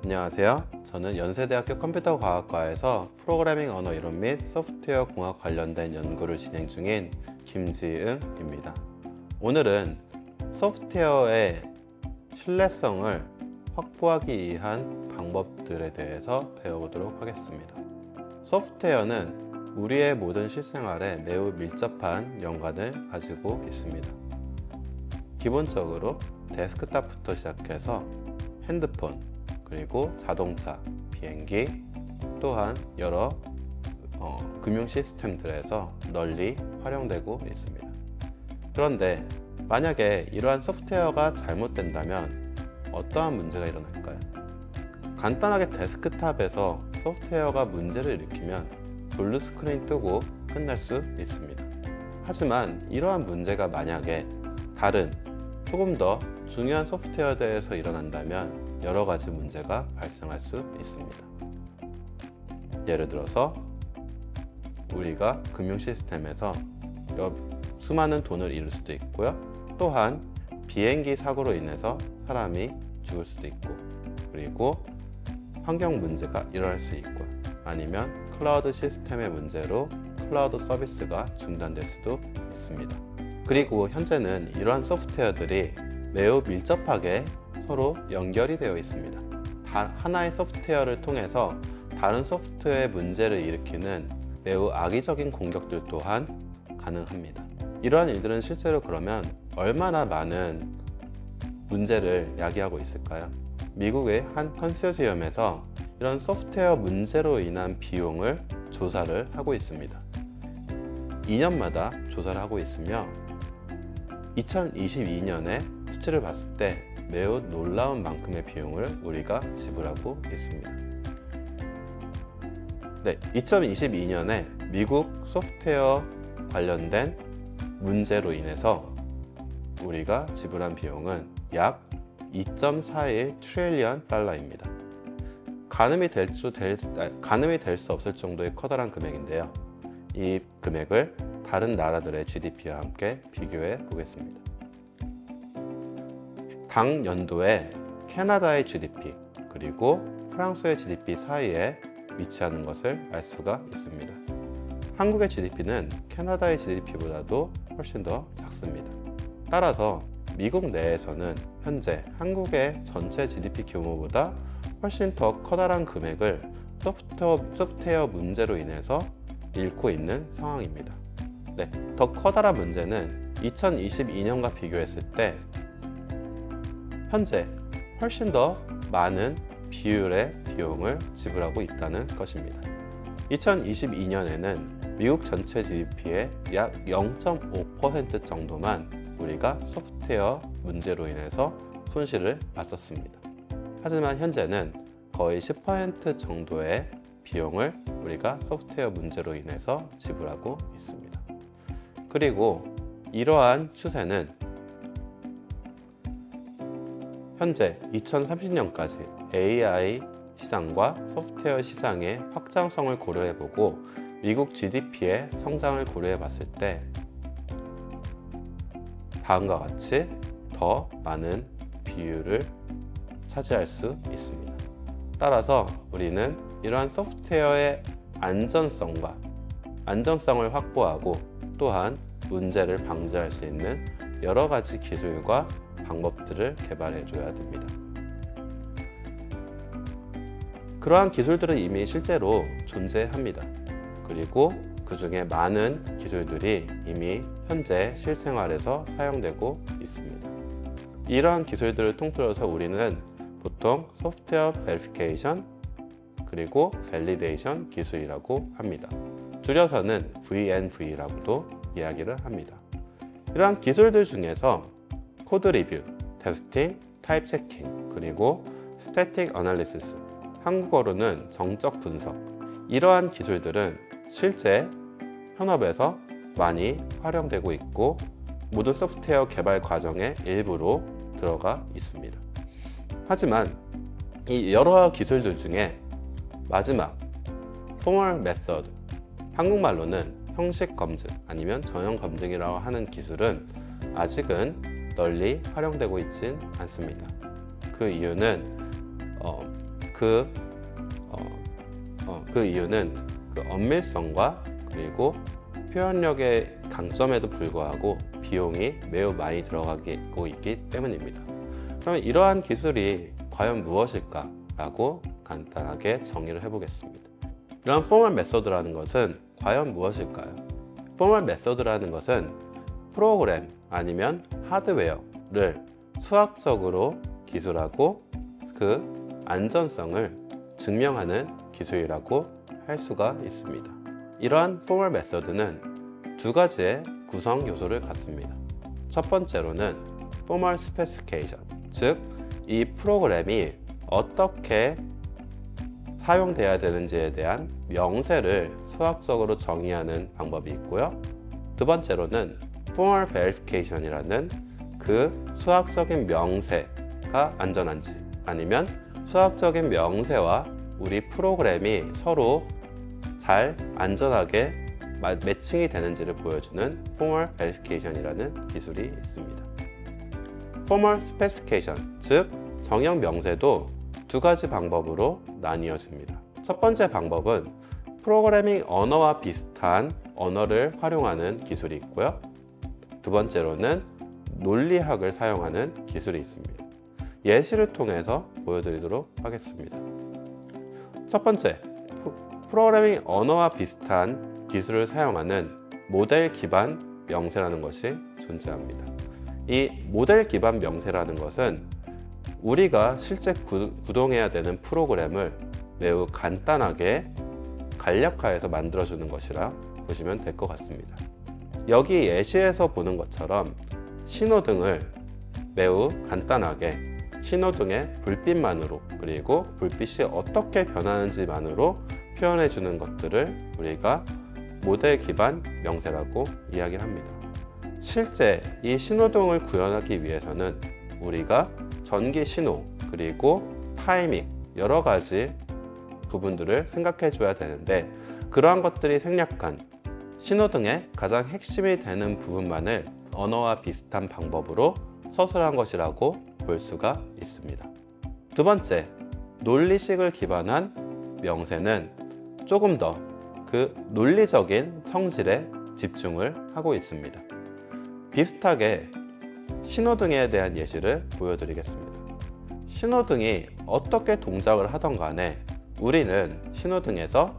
안녕하세요. 저는 연세대학교 컴퓨터과학과에서 프로그래밍 언어 이론 및 소프트웨어 공학 관련된 연구를 진행 중인 김지응입니다. 오늘은 소프트웨어의 신뢰성을 확보하기 위한 방법들에 대해서 배워보도록 하겠습니다. 소프트웨어는 우리의 모든 실생활에 매우 밀접한 연관을 가지고 있습니다. 기본적으로 데스크탑부터 시작해서 핸드폰, 그리고 자동차, 비행기, 또한 여러 금융 시스템들에서 널리 활용되고 있습니다. 그런데 만약에 이러한 소프트웨어가 잘못된다면 어떠한 문제가 일어날까요? 간단하게 데스크탑에서 소프트웨어가 문제를 일으키면 블루 스크린 뜨고 끝날 수 있습니다. 하지만 이러한 문제가 만약에 다른 조금 더 중요한 소프트웨어에서 일어난다면 여러 가지 문제가 발생할 수 있습니다. 예를 들어서 우리가 금융 시스템에서 수많은 돈을 잃을 수도 있고요. 또한 비행기 사고로 인해서 사람이 죽을 수도 있고, 그리고 환경 문제가 일어날 수 있고요. 아니면 클라우드 시스템의 문제로 클라우드 서비스가 중단될 수도 있습니다. 그리고 현재는 이러한 소프트웨어들이 매우 밀접하게 서로 연결이 되어 있습니다. 하나의 소프트웨어를 통해서 다른 소프트웨어의 문제를 일으키는 매우 악의적인 공격들 또한 가능합니다. 이러한 일들은 실제로 그러면 얼마나 많은 문제를 야기하고 있을까요? 미국의 한 컨소시엄에서 이런 소프트웨어 문제로 인한 비용을 조사를 하고 있습니다. 2년마다 조사를 하고 있으며 2022년에 수치를 봤을 때 매우 놀라운 만큼의 비용을 우리가 지불하고 있습니다. 네, 2022년에 미국 소프트웨어 관련된 문제로 인해서 우리가 지불한 비용은 약 2.41 트릴리언 달러입니다. 가늠이 될 수 없을 정도의 커다란 금액인데요. 이 금액을 다른 나라들의 GDP와 함께 비교해 보겠습니다. 당 연도에 캐나다의 GDP 그리고 프랑스의 GDP 사이에 위치하는 것을 알 수가 있습니다. 한국의 GDP는 캐나다의 GDP보다도 훨씬 더 작습니다. 따라서 미국 내에서는 현재 한국의 전체 GDP 규모보다 훨씬 더 커다란 금액을 소프트웨어 문제로 인해서 잃고 있는 상황입니다. 네, 더 커다란 문제는 2022년과 비교했을 때 현재 훨씬 더 많은 비율의 비용을 지불하고 있다는 것입니다. 2022년에는 미국 전체 GDP의 약 0.5% 정도만 우리가 소프트웨어 문제로 인해서 손실을 봤었습니다. 하지만 현재는 거의 10% 정도의 비용을 우리가 소프트웨어 문제로 인해서 지불하고 있습니다. 그리고 이러한 추세는 현재 2030년까지 AI 시장과 소프트웨어 시장의 확장성을 고려해보고 미국 GDP의 성장을 고려해봤을 때 다음과 같이 더 많은 비율을 차지할 수 있습니다. 따라서 우리는 이러한 소프트웨어의 안전성을 확보하고 또한 문제를 방지할 수 있는 여러 가지 기술과 방법들을 개발해 줘야 됩니다. 그러한 기술들은 이미 실제로 존재합니다. 그리고 그 중에 많은 기술들이 이미 현재 실생활에서 사용되고 있습니다. 이러한 기술들을 통틀어서 우리는 보통 소프트웨어 베리피케이션 그리고 밸리데이션 기술이라고 합니다. 줄여서는 VNV라고도 이야기를 합니다. 이러한 기술들 중에서 코드 리뷰, 테스팅, 타입 체킹, 그리고 스태틱 어널리시스, 한국어로는 정적 분석, 이러한 기술들은 실제 현업에서 많이 활용되고 있고 모든 소프트웨어 개발 과정의 일부로 들어가 있습니다. 하지만 이 여러 기술들 중에 마지막 포멀 메서드, 한국말로는 형식 검증 아니면 전형 검증이라고 하는 기술은 아직은 널리 활용되고 있진 않습니다. 그 이유는 그 이유는 그 엄밀성과 그리고 표현력의 강점에도 불구하고 비용이 매우 많이 들어가고 있기 때문입니다. 그러면 이러한 기술이 과연 무엇일까? 라고 간단하게 정의를 해보겠습니다. 이러한 포멀 메소드라는 것은 과연 무엇일까요? 포멀 메소드라는 것은 프로그램 아니면 하드웨어를 수학적으로 기술하고 그 안전성을 증명하는 기술이라고 할 수가 있습니다. 이러한 포멀 메소드는 두 가지의 구성 요소를 갖습니다. 첫 번째로는 포멀 스페시피케이션, 즉 이 프로그램이 어떻게 사용돼야 되는지에 대한 명세를 수학적으로 정의하는 방법이 있고요. 두 번째로는 포멀 베리피케이션이라는 그 수학적인 명세가 안전한지 아니면 수학적인 명세와 우리 프로그램이 서로 잘 안전하게 매칭이 되는지를 보여주는 포멀 베리피케이션이라는 기술이 있습니다. 포멀 스페시피케이션, 즉 정형 명세도 두 가지 방법으로 나뉘어집니다. 첫 번째 방법은 프로그래밍 언어와 비슷한 언어를 활용하는 기술이 있고요. 두 번째로는 논리학을 사용하는 기술이 있습니다. 예시를 통해서 보여드리도록 하겠습니다. 첫 번째, 프로그래밍 언어와 비슷한 기술을 사용하는 모델 기반 명세라는 것이 존재합니다. 이 모델 기반 명세라는 것은 우리가 실제 구동해야 되는 프로그램을 매우 간단하게 간략화해서 만들어주는 것이라 보시면 될 것 같습니다. 여기 예시에서 보는 것처럼 신호등을 매우 간단하게 신호등의 불빛만으로 그리고 불빛이 어떻게 변하는지만으로 표현해 주는 것들을 우리가 모델 기반 명세라고 이야기를 합니다. 실제 이 신호등을 구현하기 위해서는 우리가 전기 신호 그리고 타이밍 여러 가지 부분들을 생각해 줘야 되는데 그러한 것들이 생략한 신호등의 가장 핵심이 되는 부분만을 언어와 비슷한 방법으로 서술한 것이라고 볼 수가 있습니다. 두 번째, 논리식을 기반한 명세는 조금 더 그 논리적인 성질에 집중을 하고 있습니다. 비슷하게 신호등에 대한 예시를 보여드리겠습니다. 신호등이 어떻게 동작을 하던 간에 우리는 신호등에서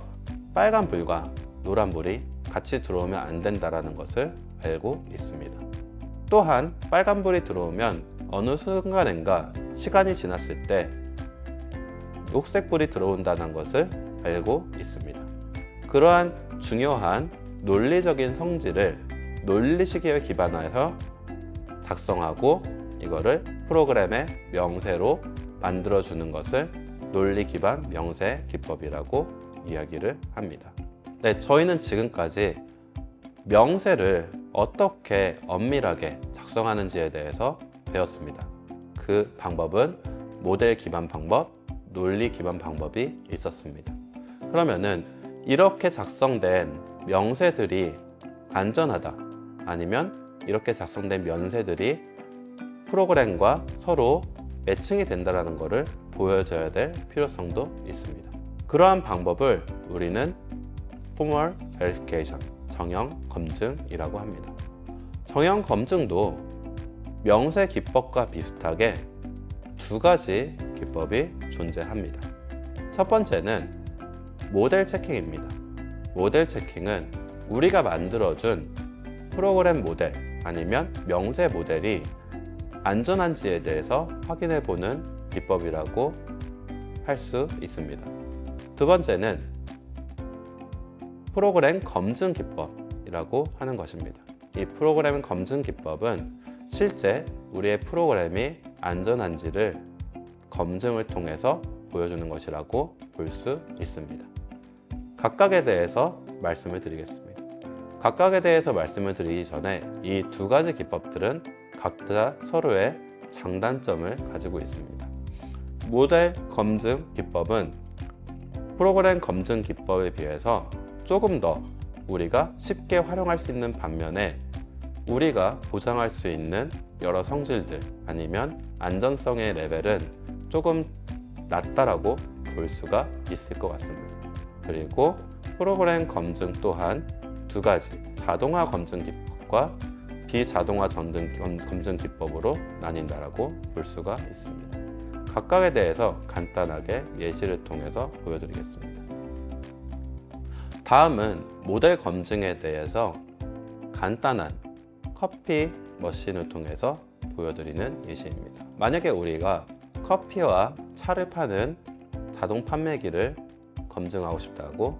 빨간불과 노란불이 같이 들어오면 안 된다는 것을 알고 있습니다. 또한 빨간불이 들어오면 어느 순간인가 시간이 지났을 때 녹색불이 들어온다는 것을 알고 있습니다. 그러한 중요한 논리적인 성질을 논리식에 기반하여 작성하고 이거를 프로그램의 명세로 만들어주는 것을 논리 기반 명세 기법이라고 이야기를 합니다. 네, 저희는 지금까지 명세를 어떻게 엄밀하게 작성하는지에 대해서 배웠습니다. 그 방법은 모델 기반 방법, 논리 기반 방법이 있었습니다. 그러면은 이렇게 작성된 명세들이 안전하다 아니면 이렇게 작성된 명세들이 프로그램과 서로 매칭이 된다는 것을 보여줘야 될 필요성도 있습니다. 그러한 방법을 우리는 포멀 베리피케이션, 정형 검증이라고 합니다. 정형 검증도 명세 기법과 비슷하게 두 가지 기법이 존재합니다. 첫 번째는 모델 체킹입니다. 모델 체킹은 우리가 만들어준 프로그램 모델 아니면 명세 모델이 안전한지에 대해서 확인해 보는 기법이라고 할 수 있습니다. 두 번째는 프로그램 검증 기법이라고 하는 것입니다. 이 프로그램 검증 기법은 실제 우리의 프로그램이 안전한지를 검증을 통해서 보여주는 것이라고 볼 수 있습니다. 각각에 대해서 말씀을 드리겠습니다. 각각에 대해서 말씀을 드리기 전에 이 두 가지 기법들은 각자 서로의 장단점을 가지고 있습니다. 모델 검증 기법은 프로그램 검증 기법에 비해서 조금 더 우리가 쉽게 활용할 수 있는 반면에 우리가 보장할 수 있는 여러 성질들 아니면 안전성의 레벨은 조금 낮다라고 볼 수가 있을 것 같습니다. 그리고 프로그램 검증 또한 두 가지, 자동화 검증 기법과 비자동화 검증 기법으로 나뉜다라고 볼 수가 있습니다. 각각에 대해서 간단하게 예시를 통해서 보여드리겠습니다. 다음은 모델 검증에 대해서 간단한 커피 머신을 통해서 보여드리는 예시입니다. 만약에 우리가 커피와 차를 파는 자동 판매기를 검증하고 싶다고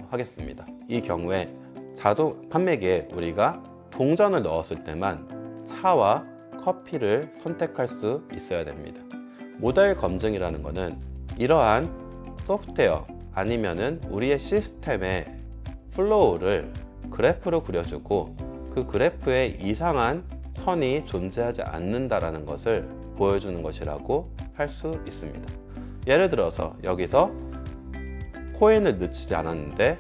하겠습니다. 이 경우에 자동 판매기에 우리가 동전을 넣었을 때만 차와 커피를 선택할 수 있어야 됩니다. 모델 검증이라는 것은 이러한 소프트웨어 아니면은 우리의 시스템의 플로우를 그래프로 그려주고 그 그래프에 이상한 선이 존재하지 않는다라는 것을 보여주는 것이라고 할 수 있습니다. 예를 들어서 여기서 코인을 넣지 않았는데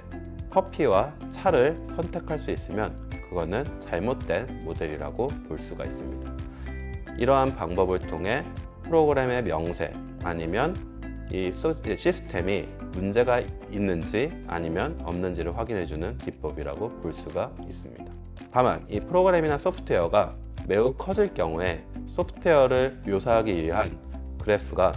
커피와 차를 선택할 수 있으면 그거는 잘못된 모델이라고 볼 수가 있습니다. 이러한 방법을 통해 프로그램의 명세 아니면 이 시스템이 문제가 있는지 아니면 없는지를 확인해주는 기법이라고 볼 수가 있습니다. 다만 이 프로그램이나 소프트웨어가 매우 커질 경우에 소프트웨어를 묘사하기 위한 그래프가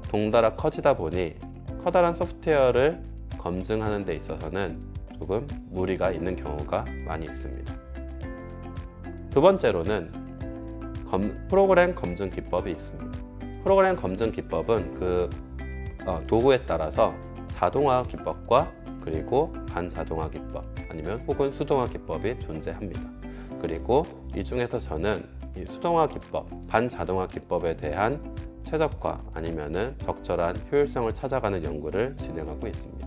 동달아 커지다 보니 커다란 소프트웨어를 검증하는 데 있어서는 조금 무리가 있는 경우가 많이 있습니다. 두 번째로는 프로그램 검증 기법이 있습니다. 프로그램 검증 기법은 그 도구에 따라서 자동화 기법과 그리고 반자동화 기법 아니면 혹은 수동화 기법이 존재합니다. 그리고 이 중에서 저는 이 수동화 기법, 반자동화 기법에 대한 최적화 아니면은 적절한 효율성을 찾아가는 연구를 진행하고 있습니다.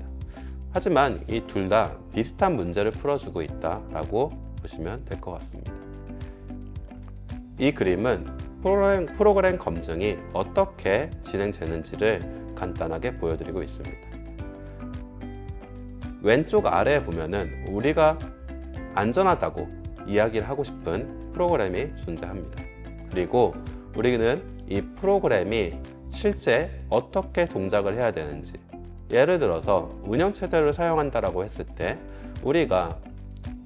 하지만 이 둘 다 비슷한 문제를 풀어주고 있다라고 보시면 될 것 같습니다. 이 그림은 프로그램 검증이 어떻게 진행되는지를 간단하게 보여드리고 있습니다. 왼쪽 아래에 보면은 우리가 안전하다고 이야기를 하고 싶은 프로그램이 존재합니다. 그리고 우리는 이 프로그램이 실제 어떻게 동작을 해야 되는지, 예를 들어서 운영체제를 사용한다라고 했을 때 우리가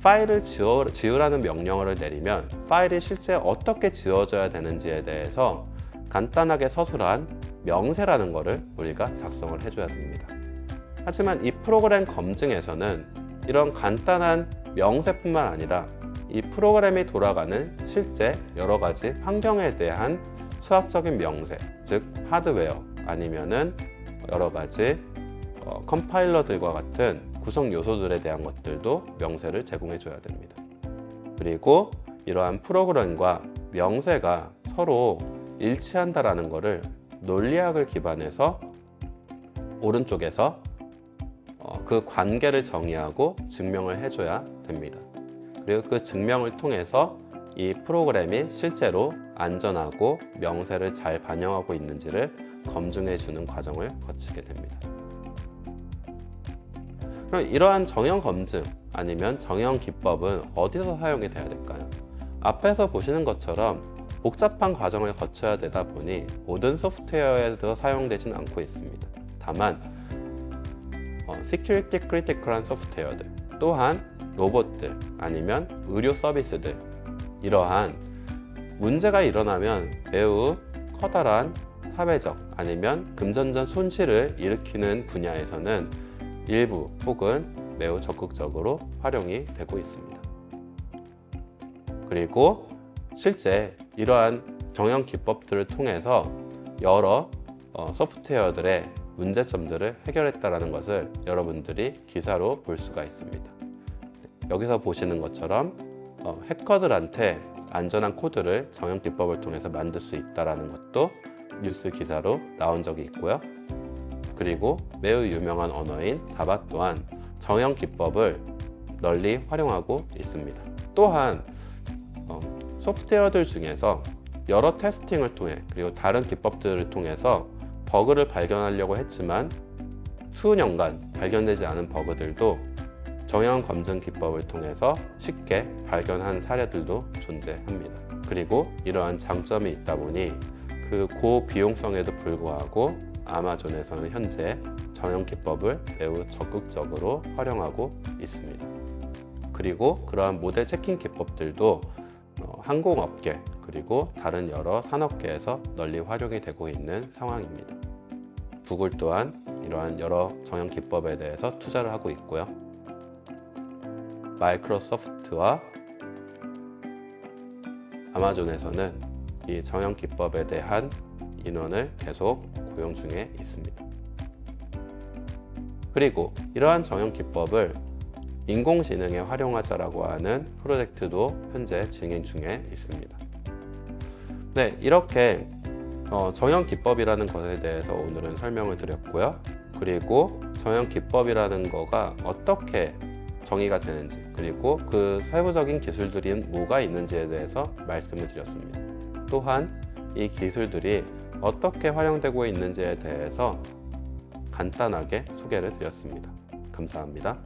파일을 지우라는 명령어를 내리면 파일이 실제 어떻게 지워져야 되는지에 대해서 간단하게 서술한 명세라는 것을 우리가 작성을 해줘야 됩니다. 하지만 이 프로그램 검증에서는 이런 간단한 명세뿐만 아니라 이 프로그램이 돌아가는 실제 여러 가지 환경에 대한 수학적인 명세, 즉 하드웨어 아니면은 여러 가지 컴파일러들과 같은 구성 요소들에 대한 것들도 명세를 제공해 줘야 됩니다. 그리고 이러한 프로그램과 명세가 서로 일치한다라는 것을 논리학을 기반해서 오른쪽에서 그 관계를 정의하고 증명을 해줘야 됩니다. 그리고 그 증명을 통해서 이 프로그램이 실제로 안전하고 명세를 잘 반영하고 있는지를 검증해 주는 과정을 거치게 됩니다. 그럼 이러한 정형 검증 아니면 정형 기법은 어디서 사용이 돼야 될까요? 앞에서 보시는 것처럼 복잡한 과정을 거쳐야 되다 보니 모든 소프트웨어에도 사용되진 않고 있습니다. 다만 시큐리티 크리티컬한 소프트웨어들 또한 로봇들 아니면 의료 서비스들 이러한 문제가 일어나면 매우 커다란 사회적 아니면 금전적 손실을 일으키는 분야에서는 일부 혹은 매우 적극적으로 활용이 되고 있습니다. 그리고 실제 이러한 정형 기법들을 통해서 여러 소프트웨어들의 문제점들을 해결했다는 것을 여러분들이 기사로 볼 수가 있습니다. 여기서 보시는 것처럼 해커들한테 안전한 코드를 정형 기법을 통해서 만들 수 있다는 것도 뉴스 기사로 나온 적이 있고요. 그리고 매우 유명한 언어인 자바 또한 정형 기법을 널리 활용하고 있습니다. 또한 소프트웨어들 중에서 여러 테스팅을 통해 그리고 다른 기법들을 통해서 버그를 발견하려고 했지만 수년간 발견되지 않은 버그들도 정형 검증 기법을 통해서 쉽게 발견한 사례들도 존재합니다. 그리고 이러한 장점이 있다 보니 그 고비용성에도 불구하고 아마존에서는 현재 정형 기법을 매우 적극적으로 활용하고 있습니다. 그리고 그러한 모델 체킹 기법들도 항공업계 그리고 다른 여러 산업계에서 널리 활용이 되고 있는 상황입니다. 구글 또한 이러한 여러 정형 기법에 대해서 투자를 하고 있고요. 마이크로소프트와 아마존에서는 이 정형 기법에 대한 인원을 계속 고용 중에 있습니다. 그리고 이러한 정형 기법을 인공지능에 활용하자라고 하는 프로젝트도 현재 진행 중에 있습니다. 네, 이렇게 정형 기법이라는 것에 대해서 오늘은 설명을 드렸고요. 그리고 정형 기법이라는 거가 어떻게 정의가 되는지, 그리고 그 세부적인 기술들이 뭐가 있는지에 대해서 말씀을 드렸습니다. 또한 이 기술들이 어떻게 활용되고 있는지에 대해서 간단하게 소개를 드렸습니다. 감사합니다.